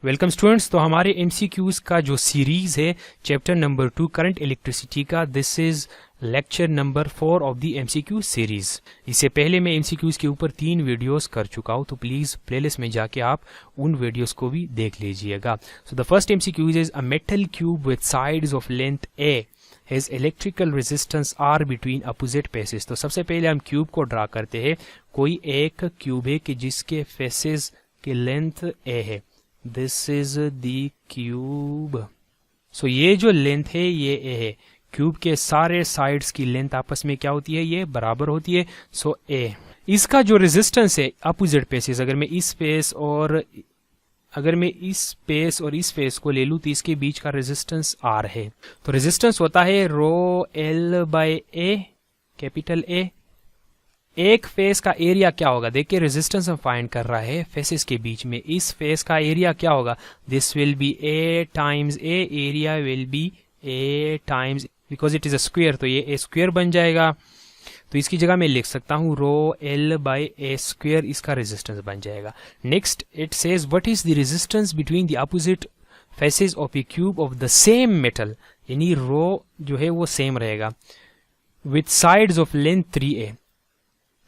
Welcome students. तो हमारे MCQs का जो सीरीज है चैप्टर नंबर 2 करंट इलेक्ट्रिसिटी का, this is lecture number 4 of the MCQ series. इससे पहले मैं एमसीक्यूज के ऊपर 3 वीडियोस कर चुका हूं, तो प्लीज प्लेलिस्ट में जाके आप उन वीडियोस को भी देख लीजिएगा। So the first MCQs is a metal cube with sides of length A has electrical resistance R between opposite faces. तो सबसे पहले हम क्यूब को ड्रा करते हैं। कोई एक क्यूब है कि जिसके फेसेस की लेंथ ए है। This is the cube. So ये जो लेंथ है ये ए है। क्यूब के सारे साइड्स की लेंथ आपस में क्या होती है, ये बराबर होती है। सो ए इसका जो रेजिस्टेंस है अपोजिट फेसेस, अगर मैं इस फेस और इस फेस को ले लूं तो इसके बीच का रेजिस्टेंस आर है। तो रेजिस्टेंस होता है rho L by A, capital A. एक फेस का एरिया क्या होगा, देखिए रेजिस्टेंस हम फाइंड कर रहा है फेसेस के बीच में। इस फेस का एरिया क्या होगा, this will be A times A, area will be A times, because it is a square तो ये ए स्क्वायर बन जाएगा। तो इसकी जगह मैं लिख सकता हूं rho L by A square, इसका रेजिस्टेंस बन जाएगा। Next it says what is the resistance between the opposite faces of A cube of the same metal, यानी रो जो है वो सेम रहेगा with sides of length 3a।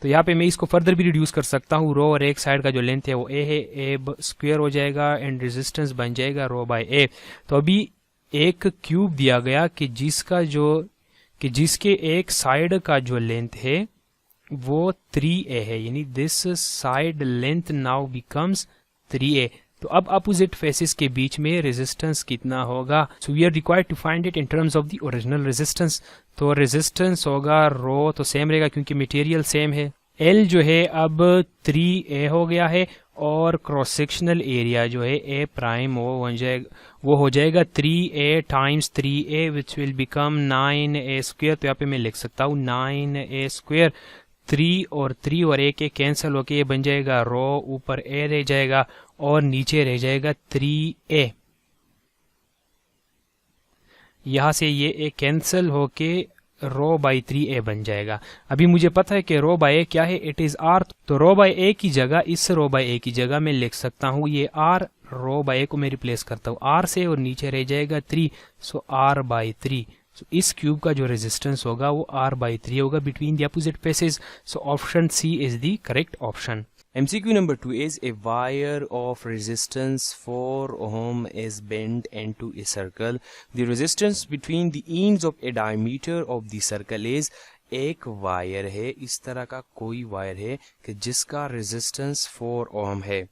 तो यहाँ पे मैं इसको फर्दर भी रिड्यूस कर सकता हूँ। रो और एक साइड का जो लेंथ है वो ए है, ए स्क्वायर हो जाएगा एंड रेजिस्टेंस बन जाएगा रो बाय ए। तो अभी एक क्यूब दिया गया कि जिसके एक साइड का जो लेंथ है वो 3a है, यानी this side length now becomes 3a। तो अब अपोजिट फेसेस के बीच में रेजिस्टेंस कितना होगा, so we are required to find it in terms of the original resistance. तो रेजिस्टेंस होगा रो तो सेम रहेगा क्योंकि मटेरियल सेम है। एल जो है अब 3a हो गया है और क्रॉस सेक्शनल एरिया जो है ए प्राइम वो हो जाएगा 3a times 3a which will become 9a square. तो यहाँ पे मैं लिख सकता हूँ 9a स्क्वायर। 3 और 3 और a के कैंसिल होके ये बन जाएगा रो, ऊपर a रह जाएगा और नीचे रह जाएगा 3a। यहां से ये a कैंसिल होके रो बाई 3a बन जाएगा। अभी मुझे पता है कि रो बाय ए क्या है, इट इज आर। तो रो बाय ए की जगह, इस रो बाय ए की जगह मैं लिख सकता हूं ये आर, रो बाय ए को मैं रिप्लेस करता हूं आर से और नीचे रह जाएगा 3, सो आर बाई 3। सो इस क्यूब का जो रेजिस्टेंस होगा वो आर बाई 3 होगा between the opposite faces. So option C is the correct option. MCQ number 2 is a wire of resistance 4 ohm is bent into a circle. The resistance between the ends of a diameter of the circle is, एक wire है, इस तरह का कोई wire है कि जिसका resistance 4 ओम है।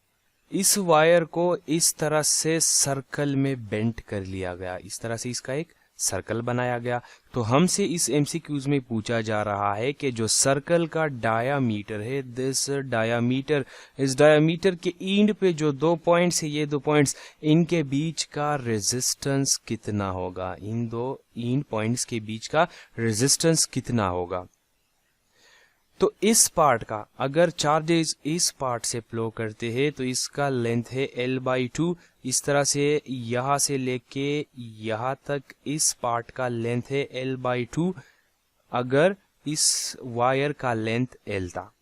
इस वायर को इस तरह से सर्कल में बेंट कर लिया गया, इस तरह से इसका एक सर्कल बनाया गया। तो हमसे इस एमसीक्यूज में पूछा जा रहा है कि जो सर्कल का डायामीटर है, दिस डायामीटर, इस डायामीटर के एंड पे जो 2 पॉइंट्स है, ये 2 पॉइंट्स, इनके बीच का रेजिस्टेंस कितना होगा, इन 2 एंड पॉइंट्स के बीच का रेजिस्टेंस कितना होगा। तो इस पार्ट का अगर चार्जेस इस पार्ट से फ्लो करते हैं तो इसका लेंथ है L/2। इस तरह से यहां से लेके यहां तक इस पार्ट का लेंथ है L/2 अगर इस वायर का लेंथ L था।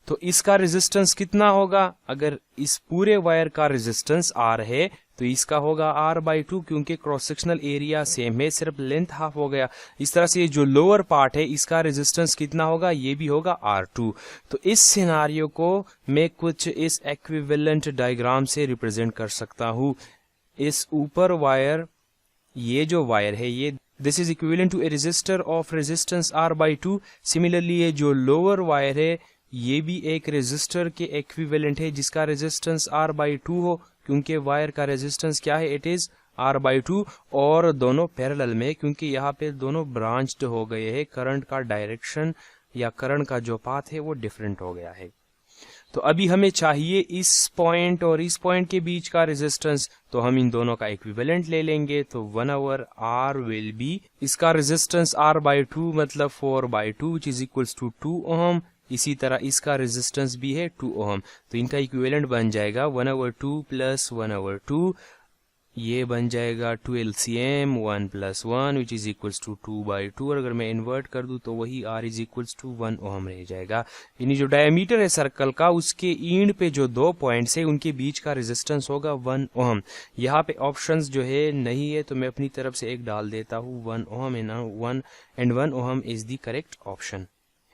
तो इसका रेजिस्टेंस कितना होगा, अगर इस पूरे वायर का रेजिस्टेंस R है तो इसका होगा R/2 क्योंकि क्रॉस सेक्शनल एरिया सेम है, सिर्फ लेंथ हाफ हो गया। इस तरह से जो लोअर पार्ट है इसका रेजिस्टेंस कितना होगा, ये भी होगा R2। तो इस सिनारियो को मैं कुछ इस इक्विवेलेंट डायग्राम से रिप्रेजेंट कर सकता हूं। इस ऊपर वायर, ये जो वायर है ये this is equivalent to a resistor of resistance R/2। Similarly ये जो लोअर वायर है ये भी एक रेजिस्टर के इक्विवेलेंट है जिसका रेजिस्टेंस R/2 हो, क्योंकि वायर का रेजिस्टेंस क्या है, इट इज R/2। और दोनों पैरेलल में, क्योंकि यहाँ पे दोनों ब्रांच्ड हो गए हैं, करंट का डायरेक्शन या करंट का जो पाथ है वो डिफरेंट हो गया है। तो अभी हमें चाहिए इस पॉइंट और इस पॉइंट के बीच का रेजिस्टेंस, तो हम इन दोनों का इक्विवेलेंट ले लेंगे। तो 1/R विल बी, इसका रेजिस्टेंस R/2 मतलब 4/2 विच इज इक्वल्स टू 2 ओम। इसी तरह इसका रेजिस्टेंस भी है 2 ओम। तो इनका इक्विवेलेंट बन जाएगा 1/2 प्लस 1/2 ये बन जाएगा 2 LCM 1 + 1 which is equals to 2/2। और अगर मैं इन्वर्ट कर दूं तो वही R इज इक्वल्स टू 1 ओम रह जाएगा। यानी जो डायमीटर है सर्कल का उसके ईंड पे जो 2 पॉइंट्स है उनके बीच का रेजिस्टेंस होगा 1 ओम। यहाँ पे ऑप्शंस जो है नहीं है तो मैं अपनी तरफ से एक डाल देता हूँ 1 ohm and 1 ohm is the correct option.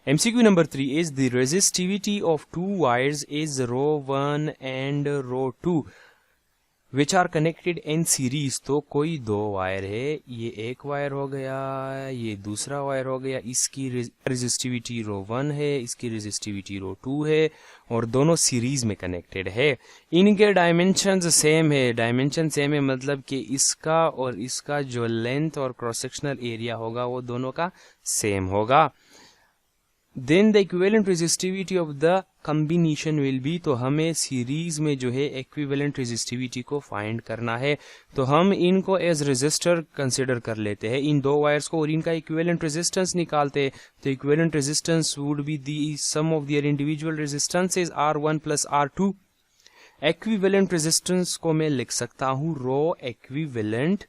MCQ number 3 is the resistivity of two wires is ρ1 and ρ2 which are connected in series। तो कोई दो वायर है, ये एक वायर हो गया, ये दूसरा वायर हो गया, इसकी रेजिस्टिविटी ρ1 है, इसकी रेजिस्टिविटी ρ2 है और दोनों सीरीज में कनेक्टेड है। इनके डायमेंशंस सेम है, डायमेंशन सेम है मतलब कि इसका और इसका जो लेंथ और क्रॉस सेक्शनल एरिया होगा वो दोनों का सेम होगा। Then the equivalent resistivity of the combination will be. तो हमें सीरीज में जो है इक्विवेलेंट रेजिस्टिविटी को फाइंड करना है, तो हम इनको एज रेजिस्टर कंसिडर कर लेते हैं इन दो वायर्स को और इनका इक्विवेलेंट रेजिस्टेंस निकालते हैं। तो equivalent resistance would be the sum of their individual resistances R1 + R2। Equivalent resistance को मैं लिख सकता हूँ रो इक्विवेलेंट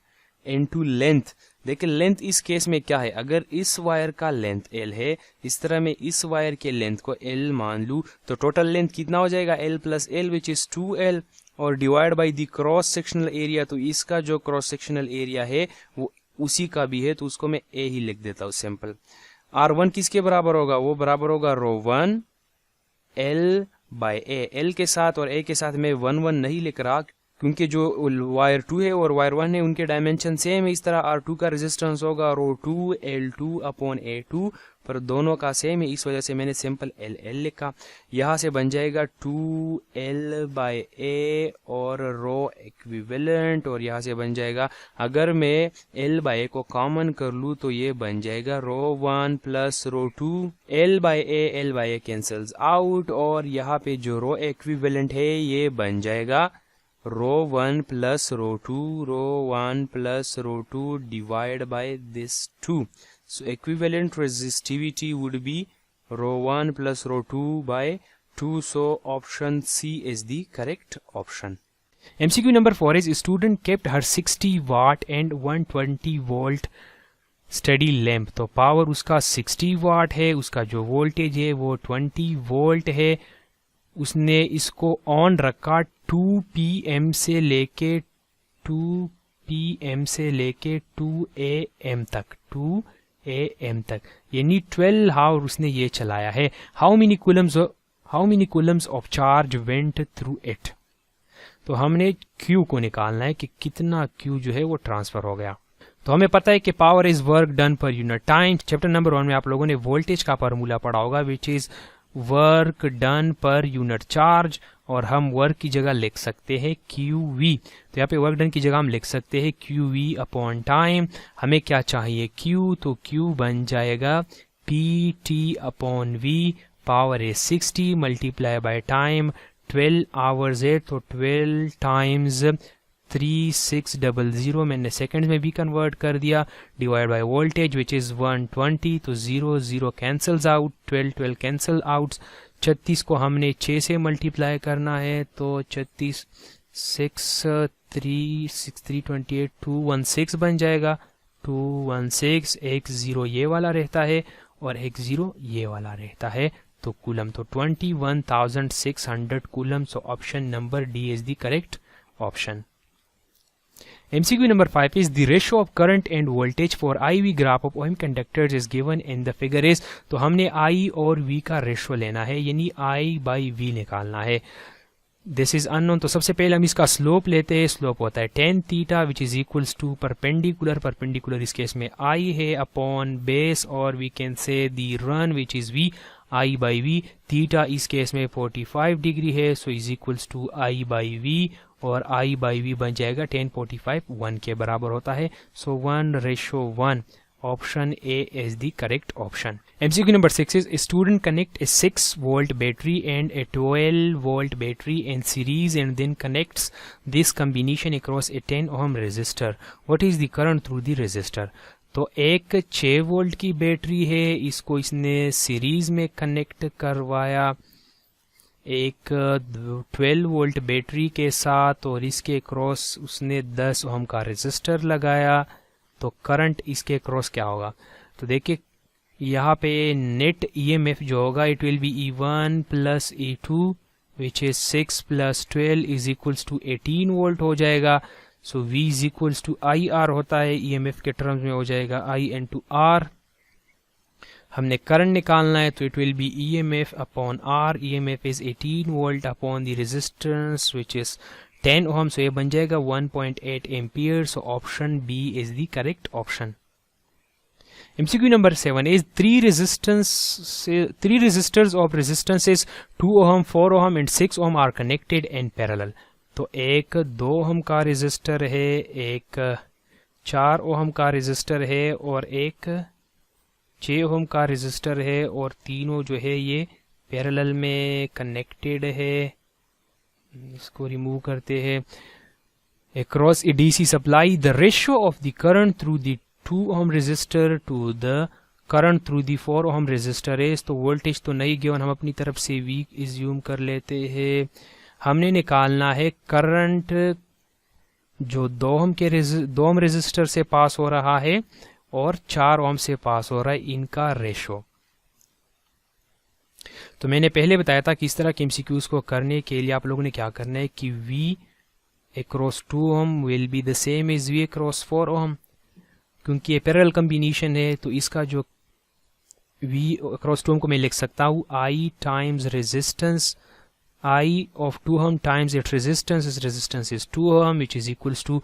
इनटू लेंथ। देखिए लेंथ इस केस में क्या है, अगर इस वायर का लेंथ L है, इस तरह मैं इस वायर के लेंथ को L मान लूं तो टोटल लेंथ कितना हो जाएगा L + L which is 2L और divide by the cross sectional area. तो इसका जो क्रॉस सेक्शनल एरिया है वो उसी का भी है तो उसको मैं A ही लिख देता हूँ सिंपल। R1 किसके बराबर होगा, वो बराबर होगा ρ1 L/A। L के साथ और A के साथ मैं 1 1 नहीं लिख रहा क्योंकि जो वायर 2 है और वायर 1 है उनके डायमेंशन सेम है। इस तरह R2 का रेजिस्टेंस होगा ρ2 L2/A2 पर दोनों का सेम है, इस वजह से मैंने सिंपल LL लिखा। यहाँ से बन जाएगा 2L/A और रो इक्विवेलेंट और यहाँ से बन जाएगा, अगर मैं L/A को कॉमन कर लूँ तो ये बन जाएगा ρ1 + ρ2। L/A कैंसल्स आउट और यहाँ पे जो रो इक्विवेलेंट है ये बन जाएगा ρ1 + ρ2 divided by this 2. So equivalent resistivity would be ρ1 + ρ2/2. So option C is the correct option. MCQ number 4 is student kept her 60 watt and 120 volt study lamp. तो पावर उसका 60 वाट है, उसका जो वोल्टेज है वो 20 वोल्ट है। उसने इसको ऑन रखा 2 PM से लेके 2 AM तक यानी 12 आवर उसने ये चलाया है। How many Coulomb's of charge went through it. तो हमने Q को निकालना है कि कितना Q जो है वो ट्रांसफर हो गया। तो हमें पता है कि power is work done per unit time. Chapter number 1 में आप लोगों ने वोल्टेज का फार्मूला पढ़ा होगा which is work done per unit charge और हम वर्क की जगह लिख सकते हैं QV। तो यहाँ पे वर्क डन की जगह हम लिख सकते हैं QV/टाइम। हमें क्या चाहिए Q, तो Q बन जाएगा PT/V। पावर है 60 मल्टीप्लाई बाय टाइम 12 आवर्स है तो 12 टाइम्स 3600 मैंने सेकंड में भी कन्वर्ट कर दिया divide by voltage which is 120। तो 0 0 कैंसल्स आउट, 12 कैंसल आउट। 36 को हमने 6 से मल्टीप्लाई करना है तो 36 6 3 6 3 28 216 बन जाएगा। 216 एक 0 ये वाला रहता है और एक 0 ये वाला रहता है तो कूलम तो 21,600 coulomb. So option number D is the correct option. MCQ number 5 is the ratio of current and voltage for IV graph of ohm conductors is given in the figure is। तो हमने I और V का ratio लेना है यानी I/V निकालना है। This is unknown. तो सबसे पहले हम इसका स्लोप लेते हैं। स्लोप होता है tan theta which is equals to perpendicular इस केस में I है अपॉन बेस और we can say the run which is V I/V। Theta इस केस में 45 डिग्री है so is equals to I/V और I/V बन जाएगा 10 45 1 के बराबर होता है। सो 1:1 option A is the correct option. MCQ number 6 is a student connect a 6 volt battery and a 12 volt battery in series and then connects this combination across a 10 ohm resistor. What is the current through the resistor? तो एक 6 volt की battery है, इसको इसने series में connect करवाया। एक 12 volt battery के साथ और इसके क्रॉस उसने 10 ओम का रेजिस्टर लगाया, तो करंट इसके क्रॉस क्या होगा? तो देखिए यहाँ पे नेट ईएमएफ जो होगा it will be E1 plus E2 which is 6 plus 12 is equals to 18 volt हो जाएगा। So V is equals to IR होता है, ईएमएफ के टर्म्स में हो जाएगा I इंटू R। हमने करंट निकालना है तो it will be EMF upon R, EMF is 18 volt upon the resistance which is 10 ohm, so ये बन जाएगा 1.8 ampere. So option B is the correct option. MCQ number 7 is three resistors of resistances 2 ohm, 4 ohm and 6 ohm are connected in parallel। तो एक 2 ohm का resistor है, एक 4 ohm का resistor है और एक 6 ohm का रेजिस्टर है, और तीनों जो है ये पैरेलल में कनेक्टेड है। इसको रिमूव करते हैं। Across a DC supply, the ratio of the current through the 2 ohm resistor to the current through the 4 ohm resistor is, तो वोल्टेज तो नहीं गिवन, हम अपनी तरफ से V इज्यूम कर लेते हैं। हमने निकालना है करंट जो 2 ohm रेजिस्टर से पास हो रहा है और 4 ohm से पास हो रहा है, इनका रेशो। तो मैंने पहले बताया था कि इस तरह के MCQs को करने के लिए आप लोगों ने क्या करना है कि V across 2 ohm will be the same as V across 4 ohm, क्योंकि ये पैरेलल कॉम्बिनेशन है। तो इसका जो V across 2 ohm को मैं लिख सकता हूँ I times resistance, I of 2 ohm times its resistance is 2 ohm which is equals to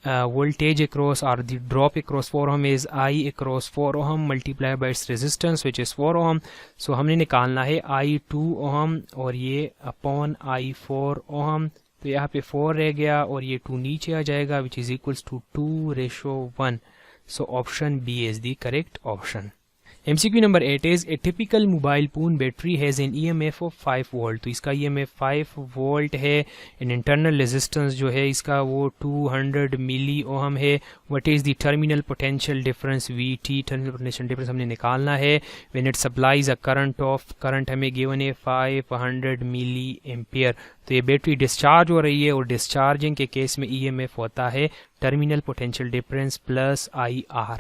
voltage across or the drop across 4 ohm is I across 4 ohm multiplied by its resistance which is 4 ohm। so हमने निकालना है I 2 ohm और ये upon I 4 ohm, तो यहाँ पे 4 रह गया और ये 2 नीचे आ जाएगा which is equals to 2:1। so option B is the correct option। MCQ number 8 is a typical mobile phone battery has an EMF of 5 volt। तो इसका EMF 5 volt है। and internal resistance जो है इसका वो 200 मिली ओहम है। what is the terminal potential difference VT, terminal potential difference हमने निकालना है। when it supplies a current हमें given है 500 मिली एम्पियर। तो ये बैटरी डिस्चार्ज हो रही है और डिस्चार्जिंग के केस में EMF होता है terminal potential difference plus IR।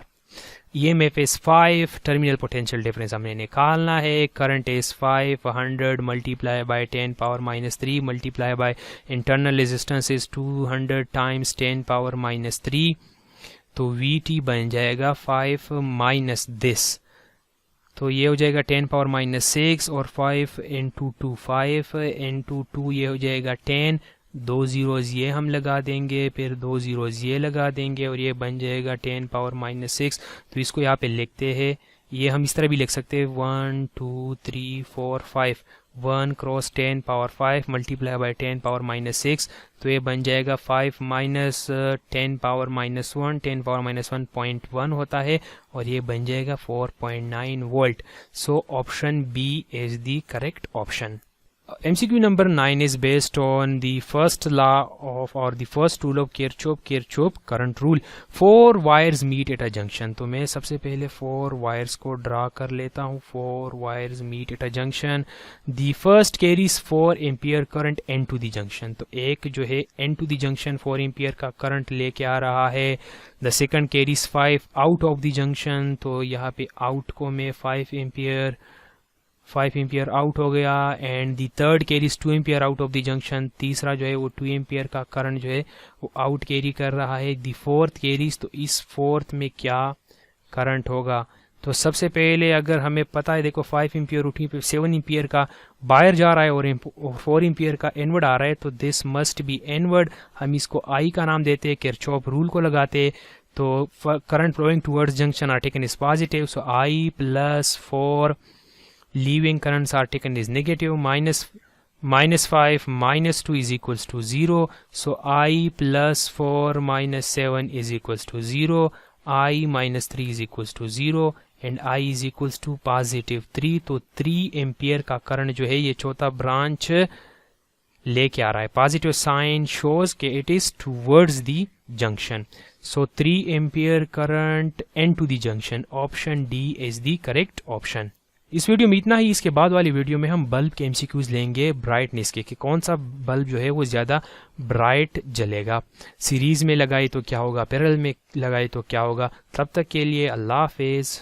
EMF is 5, terminal potential difference हमने निकालना है। Current is 500 multiply by 10 power minus 3 multiply by internal resistance is 200 times 10 power minus 3। तो VT बन जाएगा 5 माइनस दिस, तो ये हो जाएगा 10 पावर माइनस 6 और 5 इंटू 2 5 इंटू 2 ये हो जाएगा 10। 2 zeros ये हम लगा देंगे, फिर 2 zeros ये लगा देंगे और ये बन जाएगा 10 पावर माइनस 6। तो इसको यहाँ पे लिखते हैं, ये हम इस तरह भी लिख सकते हैं 1 2 3 4 5 1 cross 10 power 5 multiply by 10 power minus 6। तो ये बन जाएगा 5 minus 10 power minus 1, 10 power minus 1.1 होता है और ये बन जाएगा 4.9 volt. So option B is the correct option. MCQ number 9 is based on the first law of or the first rule of Kirchhoff current rule। 4 wires meet at a junction। तो मैं सबसे पहले 4 wires को draw कर लेता हूँ। 4 wires meet at a junction। The first carries 4 ampere current N to the junction। तो एक जो है N to the junction 4 ampere का करंट लेके आ रहा है। The second carries 5 out of the junction। तो यहाँ पे out को मैं 5 एम्पियर आउट हो गया। And the third carries 2 ampere out of the junction. तीसरा जो है वो 2 एम्पियर का करंट जो है वो आउट कैरी कर रहा है। दी फोर्थ कैरीज, तो इस फोर्थ में क्या करंट होगा? तो सबसे पहले अगर हमें पता है, देखो 5 एम्पियर उठी 7 एम्पियर का बाहर जा रहा है और 4 एम्पियर का इनवर्ड आ रहा है, तो दिस मस्ट बी इनवर्ड। हम इसको आई का नाम देते हैं, किरचॉफ रूल को लगाते हैं। तो current flowing towards junction are taken is positive. So I plus 4 leaving currents are taken is negative। minus 5 minus 2 is equals to 0। so I plus 4 minus 7 is equals to 0। I minus 3 is equals to 0 and I is equals to positive 3। तो 3 ampere का current जो है ये चौथा branch लेके आ रहा है। पॉजिटिव साइन शोज के it is towards the junction. So 3 ampere current into the junction. Option D is the correct option. इस वीडियो में इतना ही। इसके बाद वाली वीडियो में हम बल्ब के एमसीक्यूज लेंगे ब्राइटनेस के, कि कौन सा बल्ब जो है वो ज़्यादा ब्राइट जलेगा, सीरीज़ में लगाए तो क्या होगा, पैरेलल में लगाए तो क्या होगा। तब तक के लिए अल्लाह हाफिज़।